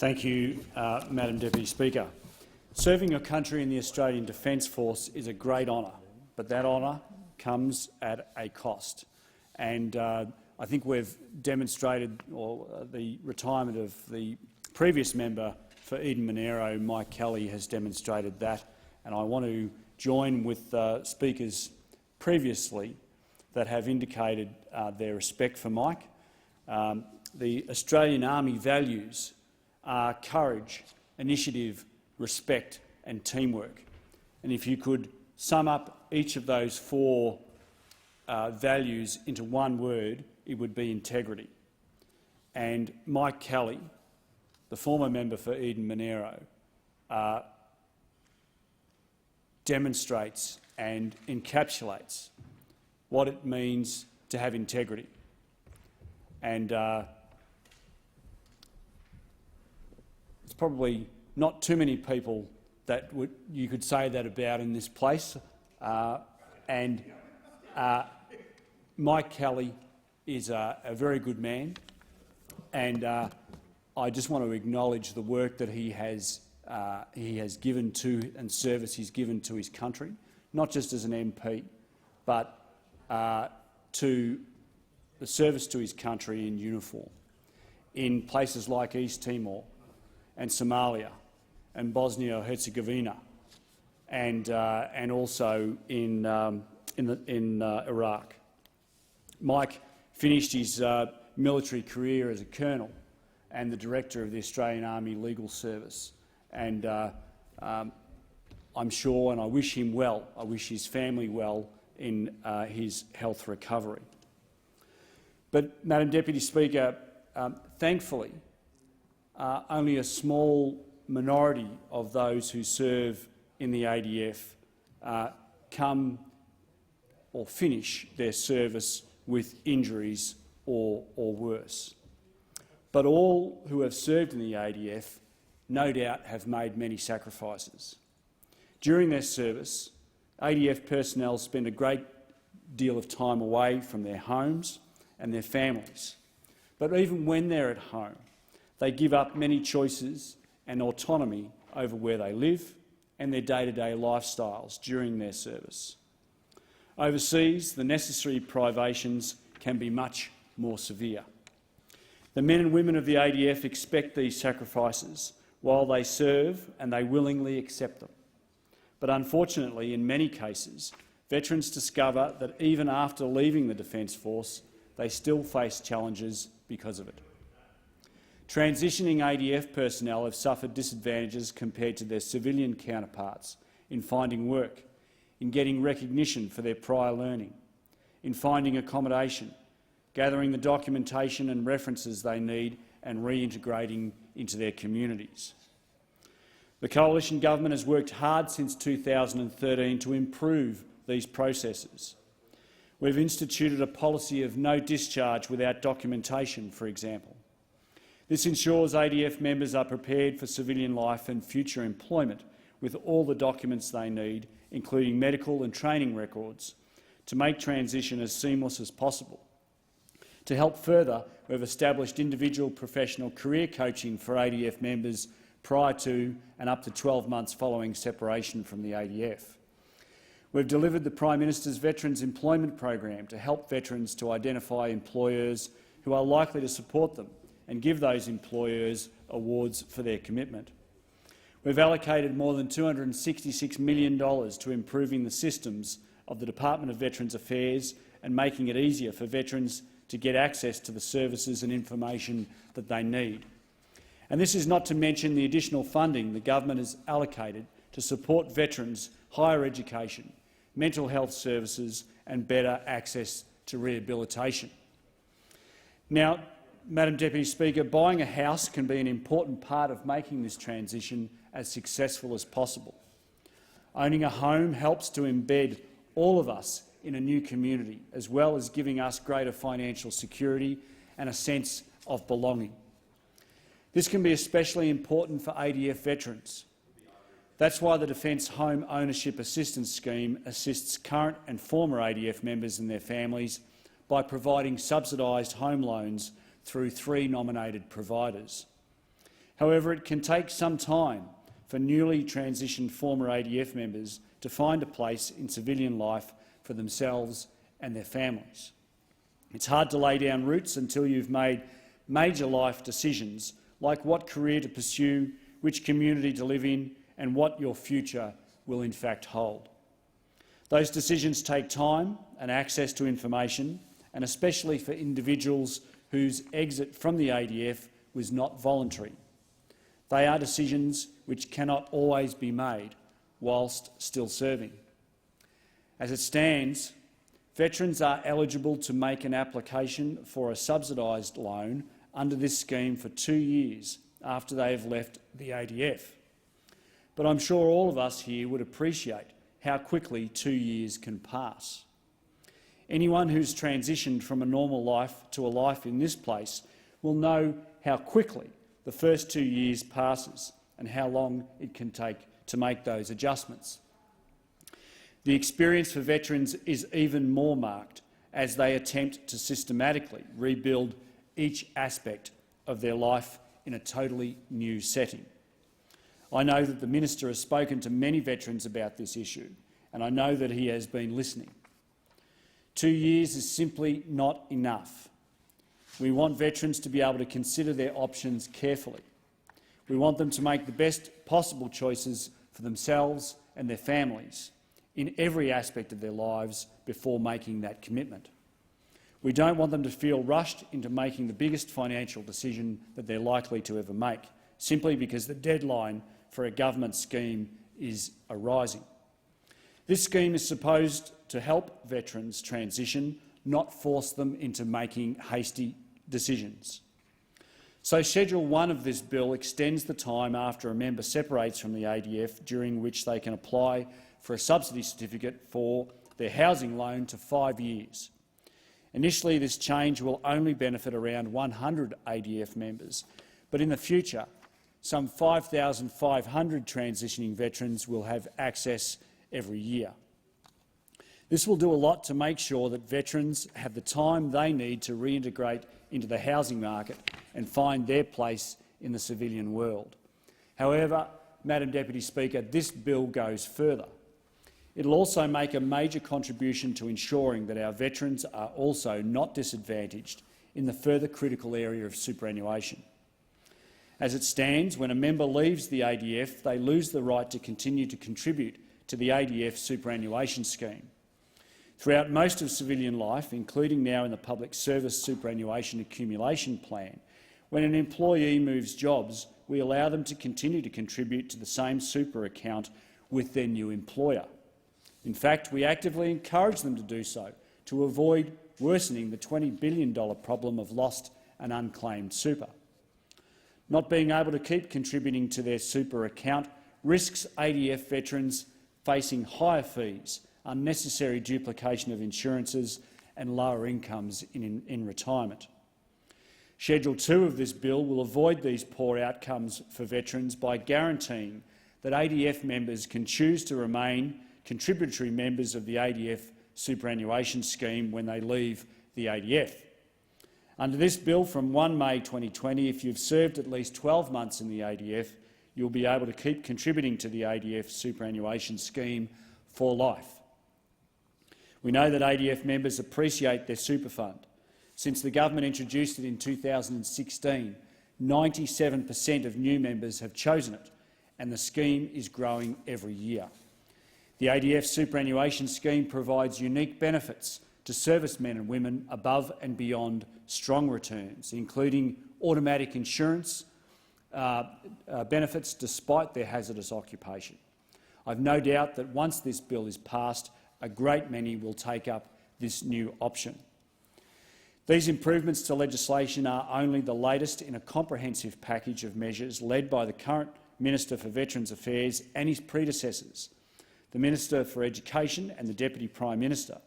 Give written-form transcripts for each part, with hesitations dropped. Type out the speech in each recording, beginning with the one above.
Thank you, Madam Deputy Speaker. Serving your country in the Australian Defence Force is a great honour, but that honour comes at a cost. And I think we've demonstrated, or the retirement of the previous member for Eden Monaro, Mike Kelly, has demonstrated that. And I want to join with speakers previously that have indicated their respect for Mike. The Australian Army values are courage, initiative, respect and teamwork. And if you could sum up each of those four values into one word, it would be integrity. And Mike Kelly, the former member for Eden Monaro, demonstrates and encapsulates what it means to have integrity. And it's probably not too many people that you could say that about in this place. Mike Kelly is a very good man, and I just want to acknowledge the work that he has given to and service he's given to his country, not just as an MP, but to the service to his country in uniform, in places like East Timor and Somalia and Bosnia-Herzegovina, and also in Iraq. Mike finished his military career as a colonel and the director of the Australian Army Legal Service, and I'm sure, and I wish him well, I wish his family well in his health recovery. But, Madam Deputy Speaker, thankfully, only a small minority of those who serve in the ADF come or finish their service with injuries or worse. But all who have served in the ADF no doubt have made many sacrifices. During their service, ADF personnel spend a great deal of time away from their homes and their families. But even when they're at home, they give up many choices and autonomy over where they live and their day-to-day lifestyles during their service. Overseas, the necessary privations can be much more severe. The men and women of the ADF expect these sacrifices while they serve, and they willingly accept them. But unfortunately, in many cases, veterans discover that even after leaving the Defence Force, they still face challenges because of it. Transitioning ADF personnel have suffered disadvantages compared to their civilian counterparts in finding work, in getting recognition for their prior learning, in finding accommodation, gathering the documentation and references they need and reintegrating into their communities. The Coalition Government has worked hard since 2013 to improve these processes. We've instituted a policy of no discharge without documentation, for example. This ensures ADF members are prepared for civilian life and future employment with all the documents they need, including medical and training records, to make transition as seamless as possible. To help further, we've established individual professional career coaching for ADF members prior to and up to 12 months following separation from the ADF. We've delivered the Prime Minister's Veterans Employment Program to help veterans to identify employers who are likely to support them and give those employers awards for their commitment. We've allocated more than $266 million to improving the systems of the Department of Veterans Affairs and making it easier for veterans to get access to the services and information that they need. And this is not to mention the additional funding the government has allocated to support veterans' higher education, mental health services and better access to rehabilitation. Now, Madam Deputy Speaker, buying a house can be an important part of making this transition as successful as possible. Owning a home helps to embed all of us in a new community, as well as giving us greater financial security and a sense of belonging. This can be especially important for ADF veterans. That's why the Defence Home Ownership Assistance Scheme assists current and former ADF members and their families by providing subsidised home loans through 3 nominated providers. However, it can take some time for newly transitioned former ADF members to find a place in civilian life for themselves and their families. It's hard to lay down roots until you've made major life decisions like what career to pursue, which community to live in, and what your future will in fact hold. Those decisions take time and access to information, and especially for individuals whose exit from the ADF was not voluntary. They are decisions which cannot always be made whilst still serving. As it stands, veterans are eligible to make an application for a subsidised loan under this scheme for 2 years after they have left the ADF. But I'm sure all of us here would appreciate how quickly 2 years can pass. Anyone who's transitioned from a normal life to a life in this place will know how quickly the first 2 years passes and how long it can take to make those adjustments. The experience for veterans is even more marked as they attempt to systematically rebuild each aspect of their life in a totally new setting. I know that the Minister has spoken to many veterans about this issue, and I know that he has been listening. 2 years is simply not enough. We want veterans to be able to consider their options carefully. We want them to make the best possible choices for themselves and their families in every aspect of their lives before making that commitment. We don't want them to feel rushed into making the biggest financial decision that they're likely to ever make, simply because the deadline for a government scheme is arising. This scheme is supposed to help veterans transition, not force them into making hasty decisions. So Schedule 1 of this bill extends the time after a member separates from the ADF during which they can apply for a subsidy certificate for their housing loan to 5 years. Initially, this change will only benefit around 100 ADF members, but in the future, some 5,500 transitioning veterans will have access every year. This will do a lot to make sure that veterans have the time they need to reintegrate into the housing market and find their place in the civilian world. However, Madam Deputy Speaker, this bill goes further. It will also make a major contribution to ensuring that our veterans are also not disadvantaged in the further critical area of superannuation. As it stands, when a member leaves the ADF, they lose the right to continue to contribute to the ADF superannuation scheme. Throughout most of civilian life, including now in the Public Service Superannuation Accumulation Plan, when an employee moves jobs, we allow them to continue to contribute to the same super account with their new employer. In fact, we actively encourage them to do so to avoid worsening the $20 billion problem of lost and unclaimed super. Not being able to keep contributing to their super account risks ADF veterans facing higher fees, unnecessary duplication of insurances and lower incomes in retirement. Schedule 2 of this bill will avoid these poor outcomes for veterans by guaranteeing that ADF members can choose to remain contributory members of the ADF superannuation scheme when they leave the ADF. Under this bill, from 1 May 2020, if you've served at least 12 months in the ADF, you'll be able to keep contributing to the ADF superannuation scheme for life. We know that ADF members appreciate their super fund. Since the government introduced it in 2016, 97% of new members have chosen it, and the scheme is growing every year. The ADF superannuation scheme provides unique benefits to servicemen and women above and beyond strong returns, including automatic insurance benefits despite their hazardous occupation. I've no doubt that once this bill is passed, a great many will take up this new option. These improvements to legislation are only the latest in a comprehensive package of measures led by the current Minister for Veterans Affairs and his predecessors, the Minister for Education and the Deputy Prime Minister,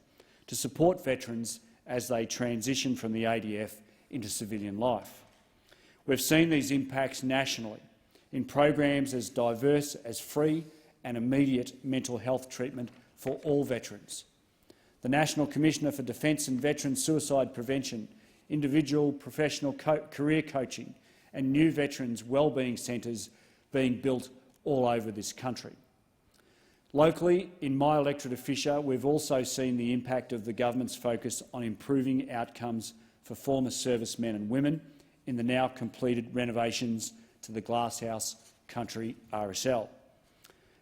to support veterans as they transition from the ADF into civilian life. We've seen these impacts nationally in programs as diverse as free and immediate mental health treatment for all veterans, the National Commissioner for Defence and Veteran Suicide Prevention, individual professional career coaching and new veterans' wellbeing centres being built all over this country. Locally, in my electorate of Fisher, we've also seen the impact of the government's focus on improving outcomes for former servicemen and women in the now completed renovations to the Glasshouse Country RSL.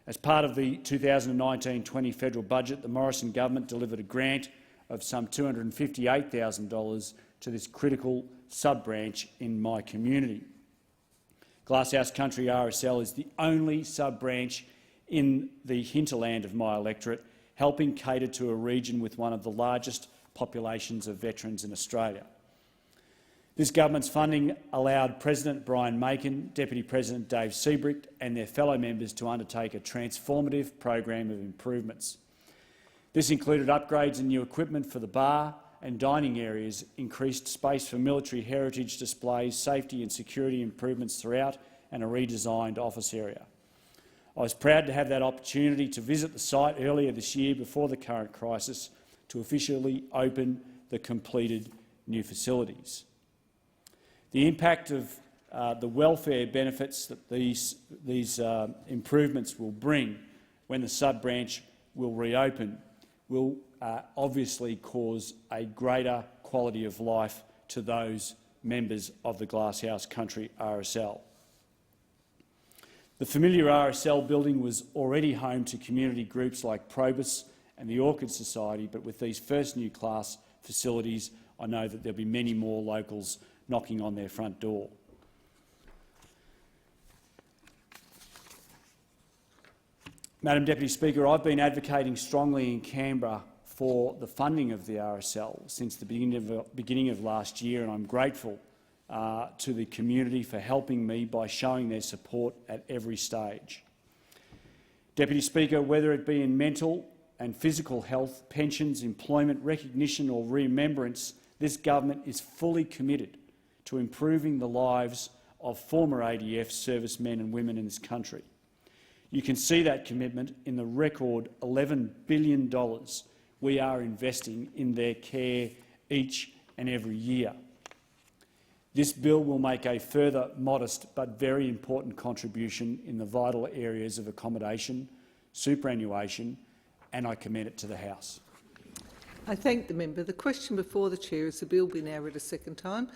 As part of the 2019-20 federal budget, the Morrison government delivered a grant of some $258,000 to this critical sub-branch in my community. Glasshouse Country RSL is the only sub-branch in the hinterland of my electorate, helping cater to a region with one of the largest populations of veterans in Australia. This government's funding allowed President Brian Macon, Deputy President Dave Seabricht and their fellow members to undertake a transformative program of improvements. This included upgrades and new equipment for the bar and dining areas, increased space for military heritage displays, safety and security improvements throughout, and a redesigned office area. I was proud to have that opportunity to visit the site earlier this year before the current crisis to officially open the completed new facilities. The impact of the welfare benefits that these improvements will bring when the sub-branch will reopen will obviously cause a greater quality of life to those members of the Glasshouse Country RSL. The familiar RSL building was already home to community groups like Probus and the Orchid Society, but with these first new class facilities, I know that there'll be many more locals knocking on their front door. Madam Deputy Speaker, I've been advocating strongly in Canberra for the funding of the RSL since the beginning of last year, and I'm grateful to the community for helping me by showing their support at every stage. Deputy Speaker, whether it be in mental and physical health, pensions, employment, recognition or remembrance, this government is fully committed to improving the lives of former ADF servicemen and women in this country. You can see that commitment in the record $11 billion we are investing in their care each and every year. This bill will make a further modest but very important contribution in the vital areas of accommodation, superannuation, and I commend it to the House. I thank the member. The question before the chair is the bill be now read a second time.